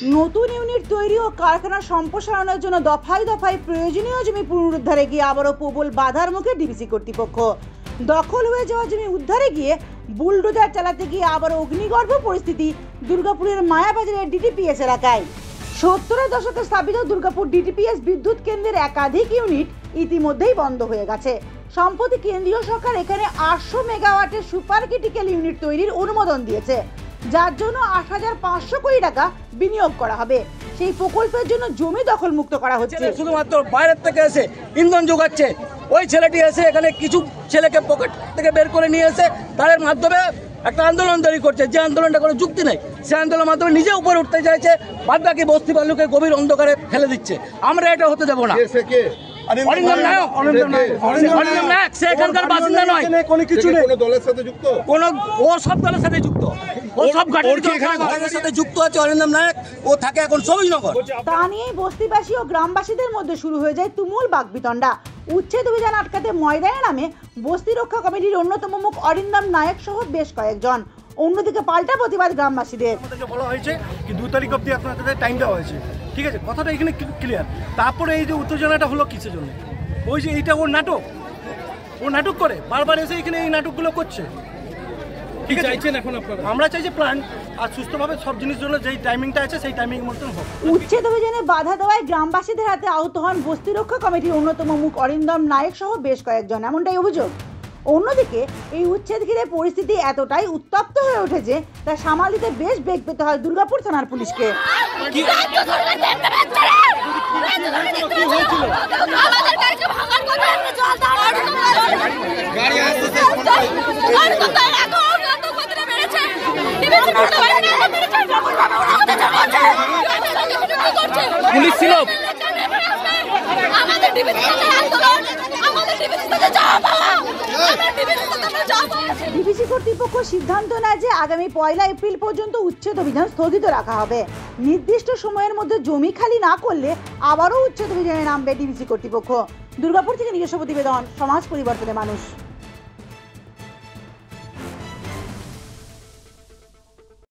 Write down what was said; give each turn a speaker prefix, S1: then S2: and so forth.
S1: নতুন ইউনিট তৈরি ও কারখানা সম্প্রসারণের জন্য দফায় দফায় প্রয়োজনীয় জমি পুনরুদ্ধারে গিয়ে আবারও প্রবল বাধার মুখে ডিভিসি কর্তৃপক্ষ। দখল হয়ে যাওয়া জমি উদ্ধারে গিয়ে বুলডোজার চালাতে গিয়ে আবারও অগ্নিগর্ভ পরিস্থিতি দুর্গাপুরের মায়াবাজারের ডিটিপিএস এলাকায়। 70-এর দশকে স্থাপিত দুর্গাপুর ডিটিপিএস বিদ্যুৎ কেন্দ্রের একাধিক ইউনিট ইতিমধ্যেই বন্ধ হয়ে গেছে। সম্প্রতি কেন্দ্রীয় সরকার এখানে 800 মেগাওয়াটের সুপার ক্রিটিক্যাল ইউনিট তৈরির অনুমোদন দিয়েছে, যার জন্য 8,500 কোটি টাকা বিনিয়োগ করা হবে। সেই প্রকল্পের জন্য জমি দখল মুক্ত করা হচ্ছে।
S2: শুধুমাত্র বাইরের থেকে এসে ইন্ধন যোগাচ্ছে। ওই ছেলেটি এসে এখানে কিছু ছেলেকে পকেট থেকে বের করে নিয়ে এসে তাদের মাধ্যমে একটা আন্দোলন তৈরি করছে, যে আন্দোলনটা কোনো যুক্তি নেই। সেই আন্দোলনের মাধ্যমে নিজে উপরে উঠতে চাইছে, বাদ বাকি বস্তি বালুকে গভীর অন্ধকারে ফেলে দিচ্ছে। আমরা এটা হতে দেবো না। অরিন্দম নায়ক সে এখানকার বাসিন্দা নয়, ও সব দলের সাথে যুক্ত, ও সব ঘটনার সাথে যুক্ত আছে। অরিন্দম নায়ক ও থাকে এখন সবুজনগর।
S1: তা নিয়ে বস্তিবাসী ও গ্রামবাসীদের মধ্যে শুরু হয়ে যায় তুমুল বাকবিতণ্ডা। উচ্ছেদ অভিযান আটকাতে ময়দানে নামে বস্তি রক্ষা কমিটির অন্যতম মুখ অরিন্দম নায়ক সহ বেশ কয়েকজন। অন্যদিকে পাল্টা প্রতিবাদ গ্রামবাসীদের।
S3: বলা হয়েছে কি 2 তারিখ অবধি আপনাদের টাইম দেওয়া হয়েছে, ঠিক আছে, কথাটা এখানে ক্লিয়ার। তারপরে এই যে উত্তেজনাটা হলো কিসের জন্য? ওই যে এইটা ওর নাটক, ও নাটক করে বারবার এসে এখানে এই নাটকগুলো করছে। ঠিক আছে, এখন আমরা চাই যে প্ল্যান আর সুস্থভাবে সব জিনিস জন্য যেই টাইমিংটা আছে সেই টাইমিং মতন হোক।
S1: উচ্ছেদ অভিযানে বাধা দেওয়ায় গ্রামবাসীদের হাতে আহত হন বস্তি রক্ষা কমিটির অন্যতম মুখ অরিন্দম নায়ক সহ বেশ কয়েকজন, এমনটাই অভিযোগ। অন্যদিকে এই উচ্ছেদ ঘিরে পরিস্থিতি এতটাই উত্তপ্ত হয়ে উঠেছে তা সামাল দিতে বেশ বেগ পেতে হয় দুর্গাপুর থানার পুলিশকে।
S2: পুলিশ ছিল
S1: ডিভিসি কর্তৃপক্ষ সিদ্ধান্ত নেয় যে আগামী 1 এপ্রিল পর্যন্ত উচ্ছেদ অভিযান স্থগিত রাখা হবে। নির্দিষ্ট সময়ের মধ্যে জমি খালি না করলে আবারও উচ্ছেদ অভিযানে নামবে ডিভিসি কর্তৃপক্ষ। দুর্গাপুর থেকে নিজস্ব প্রতিবেদন, সমাজ পরিবর্তনের মানুষ।